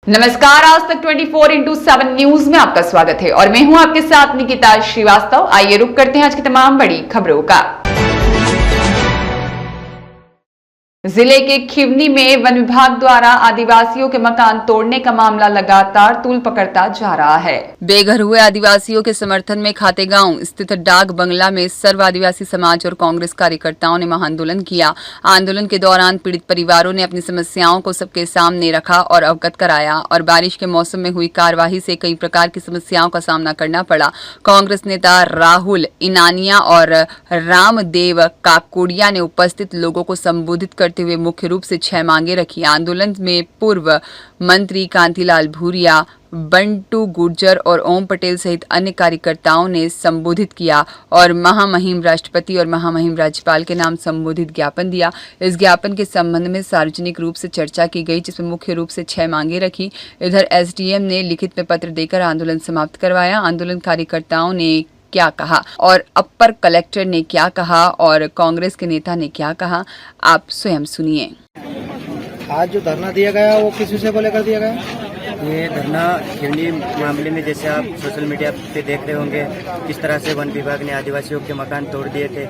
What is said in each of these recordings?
नमस्कार, आज तक 24/7 न्यूज में आपका स्वागत है और मैं हूं आपके साथ निकिता श्रीवास्तव। आइए रुक करते हैं आज की तमाम बड़ी खबरों का। जिले के खिवनी में वन विभाग द्वारा आदिवासियों के मकान तोड़ने का मामला लगातार तूल पकड़ता जा रहा है। बेघर हुए आदिवासियों के समर्थन में खातेगांव स्थित डाक बंगला में सर्व आदिवासी समाज और कांग्रेस कार्यकर्ताओं ने महाआंदोलन किया। आंदोलन के दौरान पीड़ित परिवारों ने अपनी समस्याओं को सबके सामने रखा और अवगत कराया और बारिश के मौसम में हुई कार्यवाही से कई प्रकार की समस्याओं का सामना करना पड़ा। कांग्रेस नेता राहुल इनानिया और रामदेव काकोड़िया ने उपस्थित लोगों को संबोधित करते हुए मुख्य रूप से 6 मांगे रखी। आंदोलन में पूर्व मंत्री कांतिलाल भूरिया, बंटू गुर्जर और ओम पटेल सहित अन्य कार्यकर्ताओं ने संबोधित किया और महामहिम राष्ट्रपति और महामहिम राज्यपाल के नाम संबोधित ज्ञापन दिया। इस ज्ञापन के संबंध में सार्वजनिक रूप से चर्चा की गई, जिसमें मुख्य रूप से 6 मांगे रखी। इधर एसडीएम ने लिखित में पत्र देकर आंदोलन समाप्त करवाया। आंदोलन कार्यकर्ताओं ने क्या कहा और अपर कलेक्टर ने क्या कहा और कांग्रेस के नेता ने क्या कहा, आप स्वयं सुनिए। आज जो धरना दिया गया वो किस विषय को लेकर दिया गया? ये धरना खिवनी मामले में, जैसे आप सोशल मीडिया पे देख रहे होंगे, किस तरह से वन विभाग ने आदिवासियों के मकान तोड़ दिए थे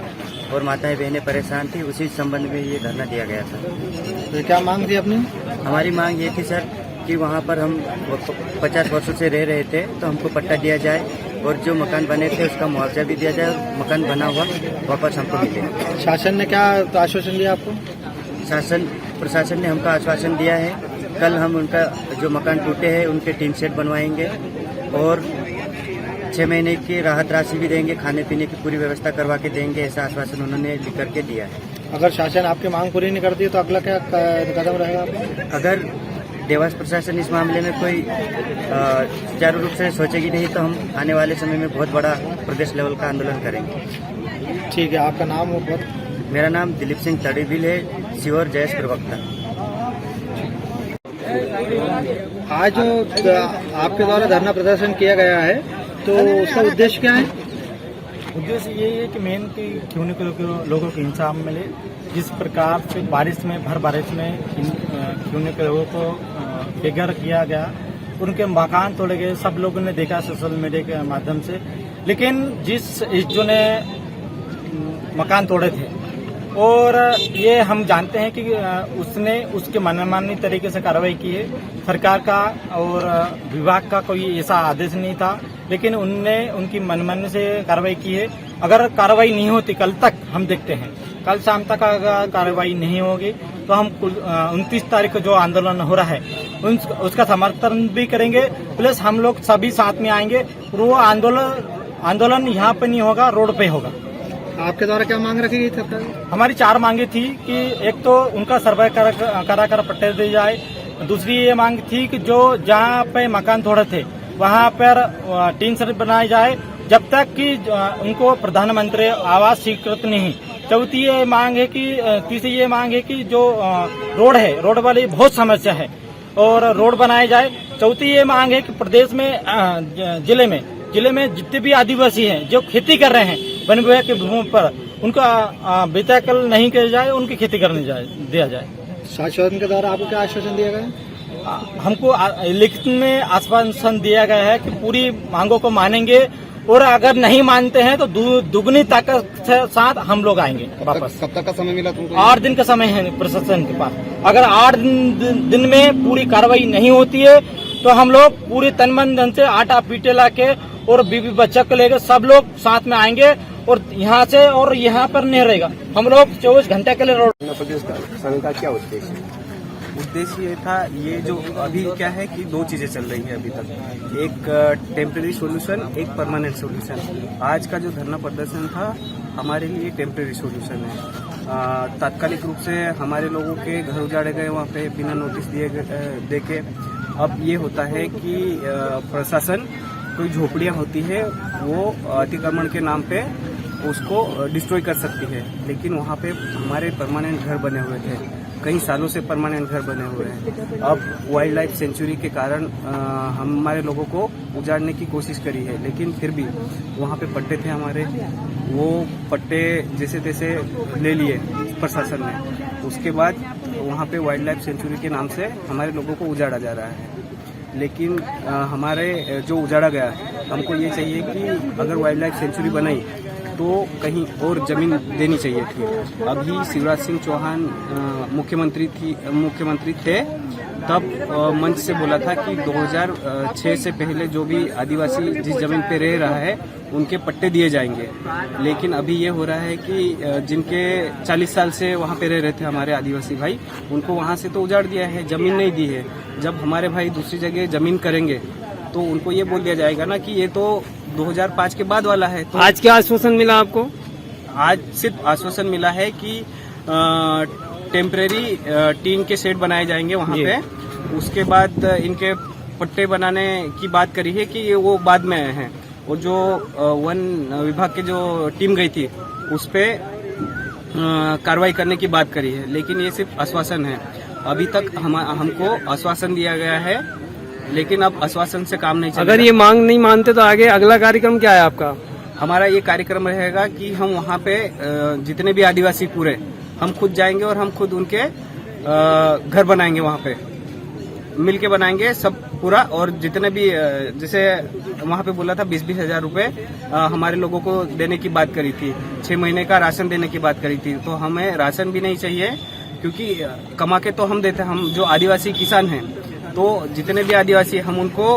और माताएं बहनें परेशान थी, उसी संबंध में ये धरना दिया गया था। तो क्या मांग थी अपनी? हमारी मांग ये थी सर कि वहाँ पर हम 50 वर्षों से रह रहे थे, तो हमको पट्टा दिया जाए और जो मकान बने थे उसका मुआवजा भी दिया जाए और मकान बना हुआ वापस हमको मिले। शासन ने क्या आश्वासन दिया आपको? प्रशासन ने हमको आश्वासन दिया है, कल हम उनका जो मकान टूटे हैं उनके टीन शेड बनवाएंगे और 6 महीने की राहत राशि भी देंगे, खाने पीने की पूरी व्यवस्था करवा के देंगे, ऐसा आश्वासन उन्होंने लिख करके दिया है। अगर शासन आपकी मांग पूरी नहीं करती है तो अगला क्या कदम रहेगा आपका? अगर देवास प्रशासन इस मामले में कोई सुचारू रूप से सोचेगी नहीं तो हम आने वाले समय में बहुत बड़ा प्रदेश लेवल का आंदोलन करेंगे। ठीक है, आपका नाम और? मेरा नाम दिलीप सिंह तड़ीबिल है, शिवर जयेश प्रवक्ता। आज जो आपके द्वारा धरना प्रदर्शन किया गया है तो उसका उद्देश्य क्या है? उद्देश्य ये है कि मेन की खिवनी के लोगों को इंसाफ मिले। जिस प्रकार से बारिश में भर बारिश में खिवनी के लोगों को बेघर किया गया, उनके मकान तोड़े गए, सब लोगों ने देखा सोशल मीडिया के माध्यम से। लेकिन जिस जो ने मकान तोड़े थे और ये हम जानते हैं कि उसने उसके मनमानी तरीके से कार्रवाई की है। सरकार का और विभाग का कोई ऐसा आदेश नहीं था, लेकिन उनने उनकी मनमानी से कार्रवाई की है। अगर कार्रवाई नहीं होती, कल तक हम देखते हैं, कल शाम तक अगर कार्रवाई नहीं होगी तो हम 29 तारीख को जो आंदोलन हो रहा है उसका समर्थन भी करेंगे, प्लस हम लोग सभी साथ में आएंगे और वो आंदोलन यहाँ पे नहीं होगा, रोड पे होगा। आपके द्वारा क्या मांग रखी गई थी? हमारी 4 मांगे थी कि एक तो उनका सर्वे करा कर पट्टे दिए जाए। दूसरी ये मांग थी कि जो जहाँ पे मकान तोड़े थे वहाँ पर टीन शेड बनाई जाए जब तक कि उनको प्रधानमंत्री आवास स्वीकृत नहीं। चौथी ये मांग है कि तीसरी ये मांग है कि जो रोड है, रोड वाली बहुत समस्या है और रोड बनाया जाए। चौथी ये मांग है कि प्रदेश में जिले में जितने भी आदिवासी हैं जो खेती कर रहे हैं वन विभाग के भूमि पर, उनका बेदखल नहीं किया जाए, उनकी खेती करने दिया जाए। शासन के द्वारा आपको क्या आश्वासन दिया गया? हमको लिखित में आश्वासन दिया गया है कि पूरी मांगों को मानेंगे और अगर नहीं मानते हैं तो दुगनी ताकत के साथ हम लोग आएंगे वापस। कब तक का समय मिला तुमको? 8 दिन का समय है प्रशासन के पास। अगर 8 दिन में पूरी कार्रवाई नहीं होती है तो हम लोग पूरी तन मन धन से आटा पीटे लाके और बीबी बच्चा को लेकर सब लोग साथ में आएंगे और यहाँ से और यहाँ पर नहीं रहेगा। हम लोग 24 घंटे के लिए रोड। का क्या उद्देश्य ये था, ये जो अभी क्या है कि 2 चीजें चल रही है अभी तक, एक टेम्परेरी सॉल्यूशन, एक परमानेंट सॉल्यूशन। आज का जो धरना प्रदर्शन था हमारे लिए टेम्परेरी सॉल्यूशन है। तात्कालिक रूप से हमारे लोगों के घर उजाड़े गए वहाँ पे बिना नोटिस देके। अब ये होता है कि प्रशासन कोई झोपड़ियाँ होती है वो अतिक्रमण के नाम पे उसको डिस्ट्रॉय कर सकती है, लेकिन वहाँ पे हमारे परमानेंट घर बने हुए थे, कई सालों से परमानेंट घर बने हुए हैं। अब वाइल्ड लाइफ सेंचुरी के कारण हमारे लोगों को उजाड़ने की कोशिश करी है, लेकिन फिर भी वहाँ पे पट्टे थे हमारे, वो पट्टे जैसे तैसे ले लिए प्रशासन ने। उसके बाद वहाँ पे वाइल्ड लाइफ सेंचुरी के नाम से हमारे लोगों को उजाड़ा जा रहा है। लेकिन हमारे जो उजाड़ा गया, हमको ये चाहिए कि अगर वाइल्ड लाइफ सेंचुरी बनाई तो कहीं और जमीन देनी चाहिए थी। अभी शिवराज सिंह चौहान मुख्यमंत्री थे, तब मंच से बोला था कि 2006 से पहले जो भी आदिवासी जिस जमीन पे रह रहा है उनके पट्टे दिए जाएंगे। लेकिन अभी ये हो रहा है कि जिनके 40 साल से वहाँ पे रह रहे थे हमारे आदिवासी भाई, उनको वहाँ से तो उजाड़ दिया है, जमीन नहीं दी है। जब हमारे भाई दूसरी जगह जमीन करेंगे तो उनको ये बोल दिया जाएगा ना कि ये तो 2005 के बाद वाला है। तो आज क्या आश्वासन मिला आपको? आज सिर्फ आश्वासन मिला है कि टेम्परेरी टीन के शेड बनाए जाएंगे वहाँ पे। उसके बाद इनके पट्टे बनाने की बात करी है कि वो बाद में आए हैं। और जो वन विभाग के जो टीम गई थी उस पे कार्रवाई करने की बात करी है, लेकिन ये सिर्फ आश्वासन है। अभी तक हमको आश्वासन दिया गया है, लेकिन अब आश्वासन से काम नहीं चलेगा। अगर ये मांग नहीं मानते तो आगे अगला कार्यक्रम क्या है आपका? हमारा ये कार्यक्रम रहेगा कि हम वहाँ पे जितने भी आदिवासी पूरे हम खुद जाएंगे और हम खुद उनके घर बनाएंगे, वहाँ पे मिल के बनाएंगे सब पूरा। और जितने भी जैसे वहाँ पे बोला था 20-20 हजार रुपए हमारे लोगों को देने की बात करी थी, 6 महीने का राशन देने की बात करी थी। तो हमें राशन भी नहीं चाहिए, क्योंकि कमा के तो हम देते हैं, हम जो आदिवासी किसान हैं, तो जितने भी आदिवासी हम उनको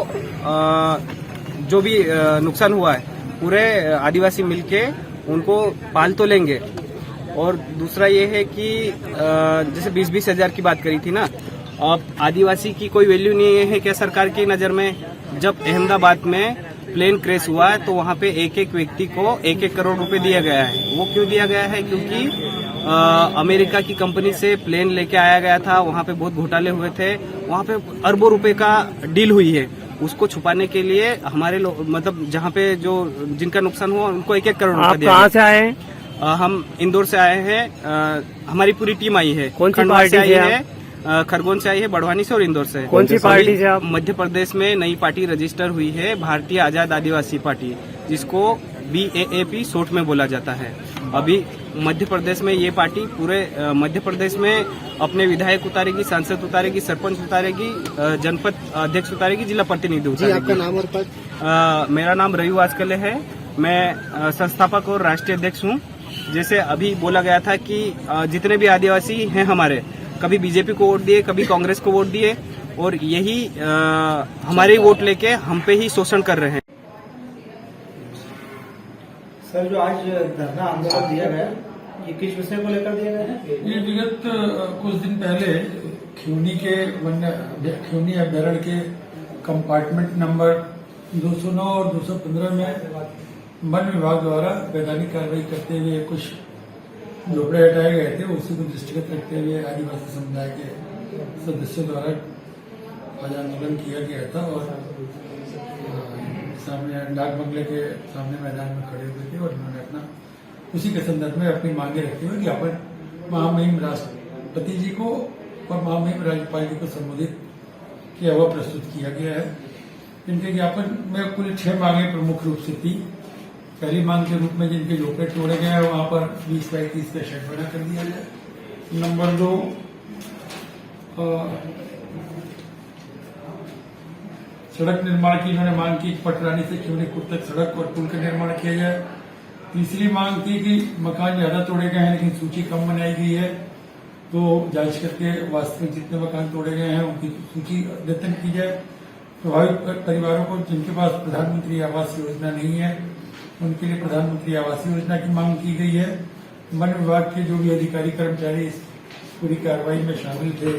जो भी नुकसान हुआ है पूरे आदिवासी मिलके उनको पाल तो लेंगे। और दूसरा ये है कि जैसे 20-20 हजार की बात करी थी ना, अब आदिवासी की कोई वैल्यू नहीं है क्या सरकार की नज़र में? जब अहमदाबाद में प्लेन क्रैश हुआ तो वहाँ पे एक एक व्यक्ति को 1-1 करोड़ रुपए दिया गया है। वो क्यों दिया गया है? क्योंकि अमेरिका की कंपनी से प्लेन लेके आया गया था, वहाँ पे बहुत घोटाले हुए थे, वहाँ पे अरबों रुपए का डील हुई है। उसको छुपाने के लिए हमारे लोग, मतलब जहाँ पे जो जिनका नुकसान हुआ उनको 1-1 करोड़ रुपए दिया। कहाँ से आए हैं? हम इंदौर से आए हैं, हमारी पूरी टीम आई है। कौन सी पार्टी से है? खरगोन से आई है, बड़वानी से और इंदौर से। कौन सी पार्टी से आप? मध्य प्रदेश में नई पार्टी रजिस्टर हुई है, भारतीय आजाद आदिवासी पार्टी, जिसको BAAP शॉर्ट में बोला जाता है। अभी मध्य प्रदेश में ये पार्टी पूरे मध्य प्रदेश में अपने विधायक उतारेगी, सांसद उतारेगी, सरपंच उतारेगी, जनपद अध्यक्ष उतारेगी, जिला प्रतिनिधि उतारेगी। आपका नाम और पद? मेरा नाम रवि वास्कले है, मैं संस्थापक और राष्ट्रीय अध्यक्ष हूँ। जैसे अभी बोला गया था कि जितने भी आदिवासी हैं हमारे, कभी बीजेपी को वोट दिए, कभी कांग्रेस को वोट दिए, और यही हमारे वोट लेके हम पे ही शोषण कर रहे हैं। सर, जो आज धरना आंदोलन दिया गया, ये किस विषय को लेकर दिया गया है? ये विगत कुछ दिन पहले खिवनी अभ्यारण्य के कंपार्टमेंट नंबर 209 और 215 में वन विभाग द्वारा वैधानिक कार्रवाई करते हुए कुछ झोपड़े हटाए गए थे। उसी को दृष्टिगत रखते हुए आदिवासी समुदाय के सदस्यों द्वारा आज आंदोलन किया गया था और सामने डाक बंगले के सामने मैदान में खड़े हुए थे और उन्होंने अपना उसी के संदर्भ में अपनी मांगे रखते हुए ज्ञापन महामहिम राष्ट्रपति जी को और महामहिम राज्यपाल जी को संबोधित किया हुआ प्रस्तुत किया गया है। इनके ज्ञापन में कुल 6 मांगे प्रमुख रूप से थी। पहली मांग के रूप में जिनके झोपड़े तोड़े गए हैं वहां पर 20-30 का शेड बना कर दिया जाए। नंबर 2, सड़क निर्माण की इन्होंने मांग की, पटरानी से खिवनीपुर तक सड़क और पुल का निर्माण किया जाए। तीसरी मांग थी कि मकान ज्यादा तोड़े गए हैं लेकिन सूची कम बनाई गई है, तो जांच करके वास्तविक जितने मकान तोड़े गए हैं उनकी सूची अद्यतन की जाए। प्रभावित परिवारों को जिनके पास प्रधानमंत्री आवास योजना नहीं है उनके लिए प्रधानमंत्री आवास योजना की मांग की गई है। वन विभाग के जो भी अधिकारी कर्मचारी इस पूरी कार्रवाई में शामिल थे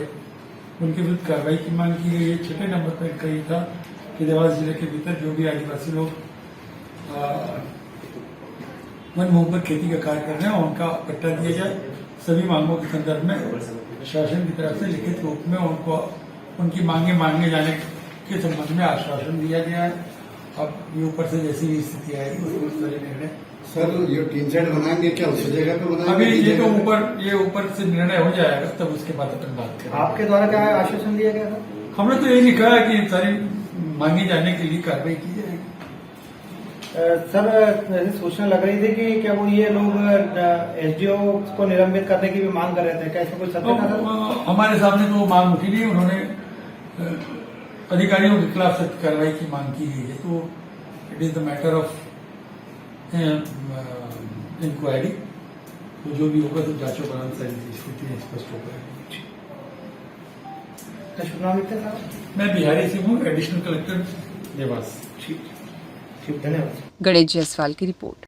उनके विरुद्ध कार्रवाई की मांग की गई है। 6 नंबर पर इनका ये था कि देवास जिले के भीतर जो भी आदिवासी लोग वन भूमि पर खेती का कार्य कर रहे हैं उनका पट्टा दिया जाए। सभी मांगों के संदर्भ में शासन की तरफ से लिखित रूप में उनको उनकी मांगे मांगे जाने के संबंध में आश्वासन दिया गया है। अब ये ऊपर से जैसी भी स्थिति आएगी उसमें सारे निर्णय। सर, ये टीन शेड बनाएंगे क्या उस जगह पे बनाएंगे? अभी ये ऊपर से निर्णय हो जाएगा तब उसके बाद अपन बात करेंगे। आपके द्वारा क्या आश्वासन दिया गया था? हमने तो ये लिखा है कि सारी मांगे जाने के लिए कार्रवाई की जाएगी। सर, ऐसी सूचना लग रही थी कि क्या वो ये लोग SDO को निलंबित करने की भी मांग कर रहे थे, क्या इसमें कोई सत्य था? हमारे सामने तो वो मांग उठी नहीं, उन्होंने अधिकारियों के खिलाफ सख्त कार्रवाई की मांग की गई है। तो it is the matter of inquiry. तो जो भी होगा तो जांचोपरांत सारी स्थिति स्पष्ट हो पाएगी। शुभ नाम लिखते हैं साहब? मैं बिहारी से हूँ, एडिशनल कलेक्टर देवास। ठीक, धन्यवाद। गणेश जायसवाल की रिपोर्ट।